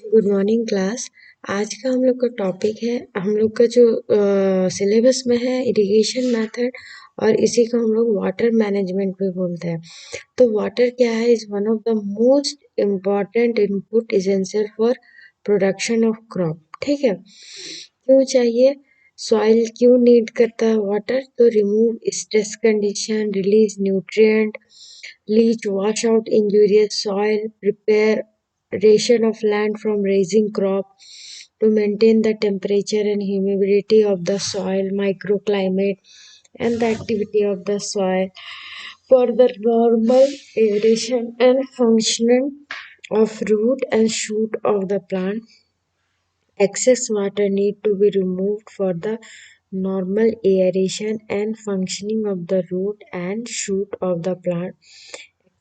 Good morning class. आज का हम लोग का टॉपिक है, हम लोग का जो सिलेबस में है इरिगेशन मेथड, और इसी को हम लोग वाटर मैनेजमेंट भी बोलते हैं। तो वाटर क्या है? Is one of the most important input essential for production of crop. ठीक है, क्यों चाहिए? सॉइल क्यों नीड करता है वाटर? तो remove stress condition, release nutrient, leach wash out injurious soil, preparation of land from raising crop, to maintain the temperature and humidity of the soil, microclimate, and the activity of the soil, for the normal aeration and functioning of root and shoot of the plant. Excess water need to be removed for the normal aeration and functioning of the root and shoot of the plant.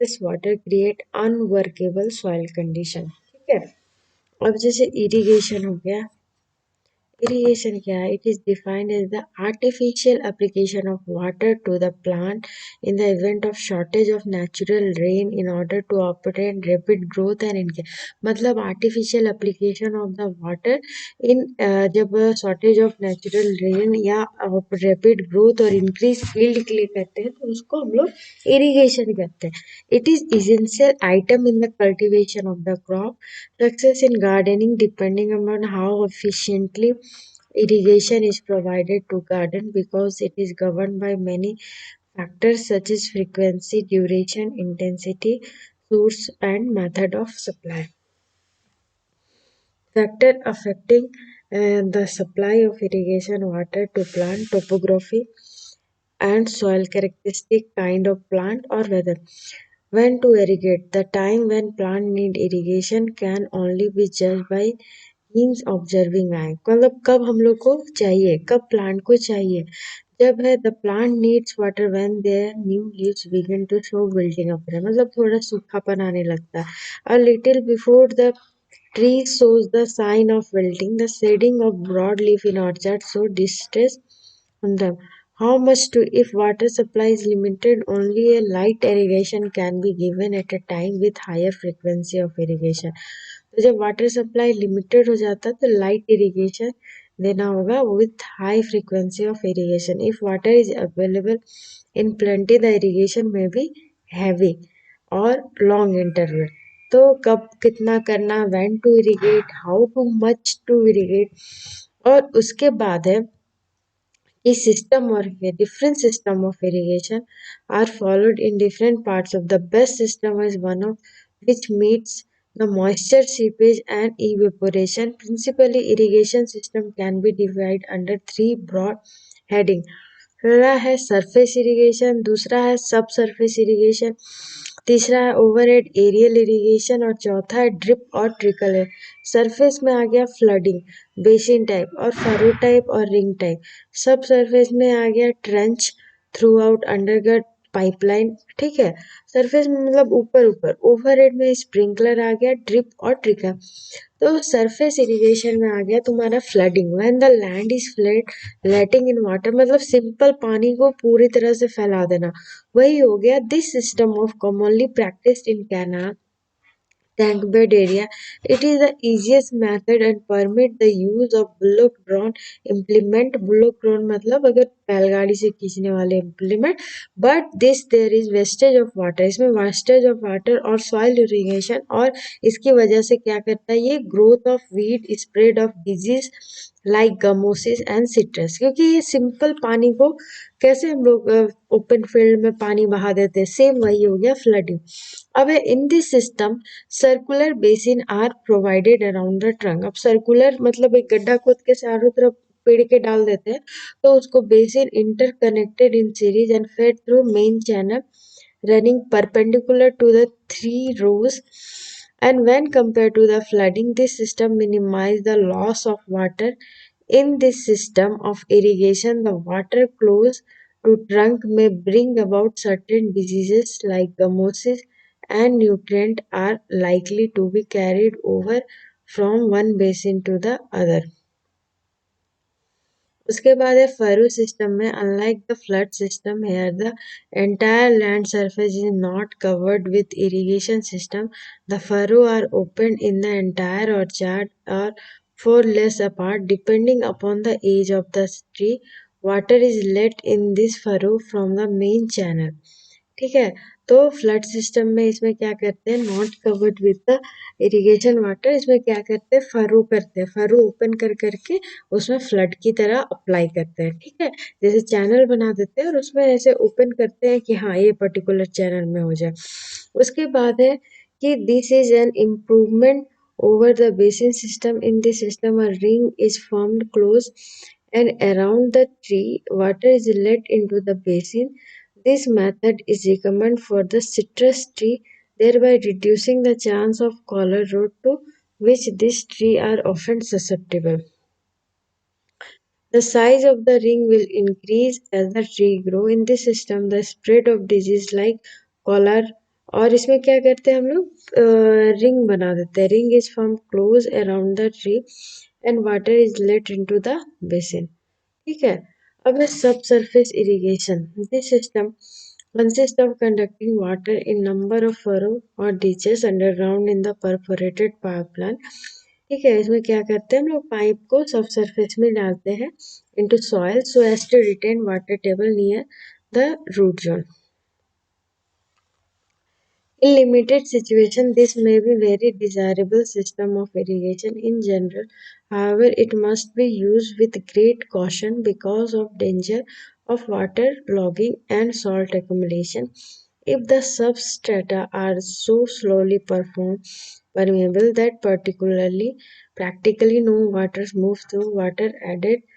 Excess water create unworkable soil condition. ठीक है, अब जैसे irrigation हो गया। Irrigation क्या है? It is defined as the artificial application of water to the plant in the event of shortage of natural rain in order to obtain rapid growth and increase. मतलब artificial application of the water in जब shortage of natural rain या rapid growth और increase field के लिए कहते हैं तो उसको हम लोग irrigation कहते हैं. It is essential item in the cultivation of the crop. Success in gardening depending upon how efficiently irrigation is provided to garden, because it is governed by many factors such as frequency, duration, intensity, source and method of supply. Factor affecting the supply of irrigation water to plant: topography and soil characteristic, kind of plant or weather. When to irrigate? The time when plant need irrigation can only be judged by means observing I, मतलब कब हम लोग को चाहिए, कब plant को चाहिए? जब है the plant needs water when their new leaves begin to show wilting up, मतलब थोड़ा सूखापन आने लगता है. A little before the tree shows the sign of wilting, the shading of broadleaf in orchard show distress on them. How much to? If water supply is limited, only a light irrigation can be given at a time with higher frequency of irrigation. तो जब water supply limited हो जाता है तो light irrigation देना होगा with high frequency of irrigation. If water is available in plenty the irrigation may be heavy और long interval. तो कब कितना करना, when to irrigate, how to much to irrigate, और उसके बाद है कि system or different system of irrigation are followed in different parts of the best system is one of which meets the moisture seepage and evaporation. Principally, irrigation system can be divided under three broad heading. पहला है surface irrigation, दूसरा है subsurface irrigation, तीसरा है overhead aerial irrigation और चौथा है drip और ट्रिकल है. सरफेस में आ गया फ्लडिंग, बेसिन टाइप और फरो टाइप और रिंग टाइप. सब सरफेस में आ गया trench, through out, underground, pipeline. ठीक है, सरफेस में मतलब ऊपर ऊपर. ओवरहेड में स्प्रिंकलर आ गया, ड्रिप और ट्रिकल. तो सरफेस इरिगेशन में आ गया तुम्हारा flooding, when the land is flood, letting in water, मतलब सिंपल पानी को पूरी तरह से फैला देना, वही हो गया. This system of commonly practised in canal, tank bed area. It is the easiest method and permit the use of bullock drawn implement. bullock drawn मतलब अगर बैलगाड़ी से खींचने वाले implement. But this there is wastage of water. इसमें wastage of water और soil irrigation, और इसकी वजह से क्या करता है ये? growth of weed, spread of disease like gummosis and citrus. क्योंकि ये सिंपल पानी को कैसे हम लोग ओपन फील्ड में पानी बहा देते हैं, सेम वही हो गया फ्लडिंग. अब in this system circular basin are provided around the trunk. अब सर्कुलर मतलब एक गड्ढा खोद के चारों तरफ पेड़ के डाल देते हैं, तो उसको basin interconnected in series and fed through main channel running perpendicular to the three rows. And when compared to the flooding, this system minimizes the loss of water. In this system of irrigation, the water close to trunk may bring about certain diseases like gummosis, and nutrients are likely to be carried over from one basin to the other. उसके बाद है furrow system में unlike the flood system here the entire land surface is not covered with irrigation system. The furrow are opened in the entire orchard or four less apart depending upon the age of the tree. Water is let in this furrow from the main channel. ठीक है। तो flood system में इसमें क्या करते हैं, not covered with the irrigation water, इसमें क्या करते हैं, फरो करते हैं, फरो ओपन कर करके उसमें फ्लड की तरह अप्लाई करते हैं। ठीक है, जैसे चैनल बना देते हैं और उसमें ऐसे ओपन करते हैं कि हाँ ये पर्टिकुलर चैनल में हो जाए। उसके बाद है कि this is an improvement over the basin system. In this system, a ring is formed close and around the tree. Water is let into the basin. This method is recommended for the citrus tree, thereby reducing the chance of collar rot to which this tree are often susceptible. The size of the ring will increase as the tree grow. In this system, the spread of disease like collar और इसमें क्या करते हैं हम लोग ring बना देते हैं. Ring is form close around the tree and water is let into the basin. ठीक है. अब है subsurface irrigation. This system consists of conducting water in number of furrow or ditches underground in the perforated pipeline. ठीक है, इसमें क्या करते हैं हम लोग, पाइप को सब सरफेस में डालते हैं into soil so as to retain water table near the root zone. In limited situation, this may be very desirable system of irrigation in general. However, it must be used with great caution because of danger of water logging and salt accumulation. If the substrata are so slowly permeable that particularly practically no water moves through, water added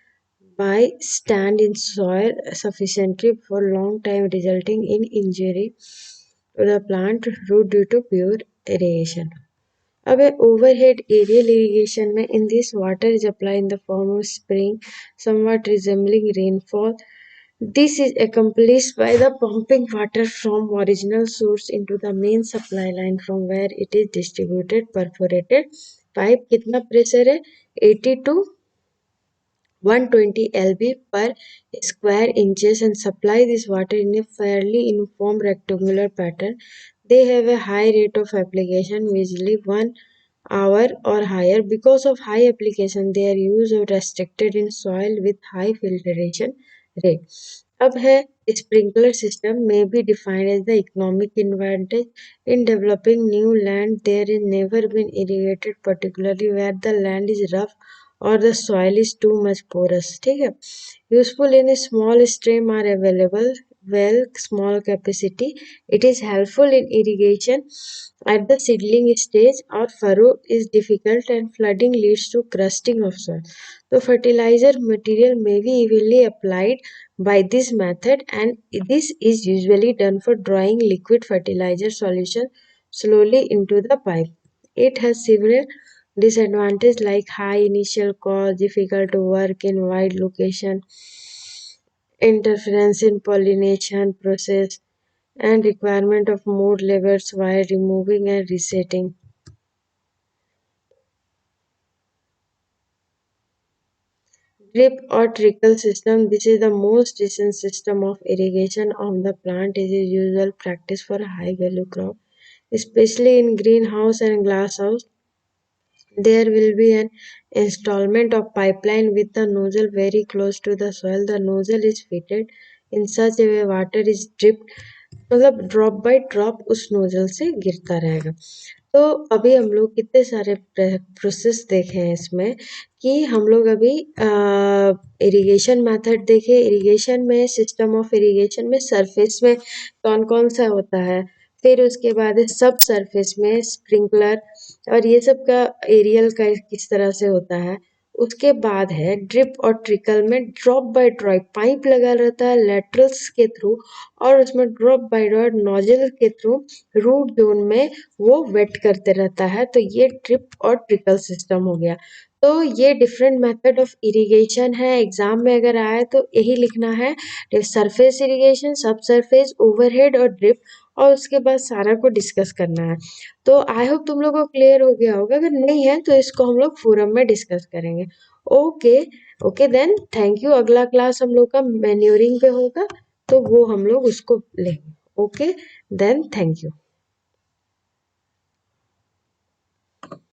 by stand in soil sufficiently for long time resulting in injury to the plant root due to pure irrigation. अब है overhead aerial irrigation में in this water is applied in the form of spring somewhat resembling rainfall. This is accomplished by the pumping water from original source into the main supply line from where it is distributed. Perforated pipe कितना pressure है, 80 to 120 lb per square inches and supply this water in a fairly uniform rectangular pattern. They have a high rate of application, usually 1 hour or higher. Because of high application, their use is restricted in soil with high filtration rate. अब है sprinkler system may be defined as the economic advantage in developing new land. There is never been irrigated, particularly where the land is rough or the soil is too much porous. ठीक है. Useful in a small stream are available. Well, small capacity. It is helpful in irrigation at the seedling stage or furrow is difficult and flooding leads to crusting of soil. So fertilizer material may be evenly applied by this method and this is usually done for drawing liquid fertilizer solution slowly into the pipe. It has several disadvantages like high initial cost, difficult to work in wide location, interference in pollination process, and requirement of more labors while removing and resetting. Drip or trickle system. This is the most recent system of irrigation of the plant. It is usual practice for high value crop, especially in greenhouse and glasshouse. There will be an installment of pipeline with the nozzle very close to the soil. The nozzle is fitted in such a way water is dripped, मतलब drop by drop उस nozzle से गिरता रहेगा. तो अभी हम लोग कितने सारे प्रोसेस देखे हैं इसमें कि हम लोग अभी इरिगेशन मेथड देखे. इरिगेशन में सिस्टम ऑफ इरिगेशन में सरफेस में कौन कौन सा होता है, फिर उसके बाद सब सरफेस में स्प्रिंकलर और ये सब का एरियल का किस तरह से होता है. उसके बाद है ड्रिप और ट्रिकल में ड्रॉप बाय ड्रॉप पाइप लगा रहता है लेटरल्स के थ्रू और उसमें ड्रॉप बाय ड्रॉप नोजल के थ्रू रूट जोन में वो वेट करते रहता है. तो ये ड्रिप और ट्रिकल सिस्टम हो गया. तो ये डिफरेंट मेथड ऑफ इरिगेशन है. एग्जाम में अगर आए तो यही लिखना है, सरफेस इरिगेशन, सब सरफेस, ओवरहेड और ड्रिप. और उसके बाद सारा को डिस्कस करना है। तो आई होप तुम लोग को क्लियर हो गया होगा, अगर नहीं है तो इसको हम लोग फोरम में डिस्कस करेंगे। Okay, okay then thank you. अगला क्लास हम लोग का मैन्योरिंग पे होगा, तो वो हम लोग उसको लेंगे। Okay then thank you.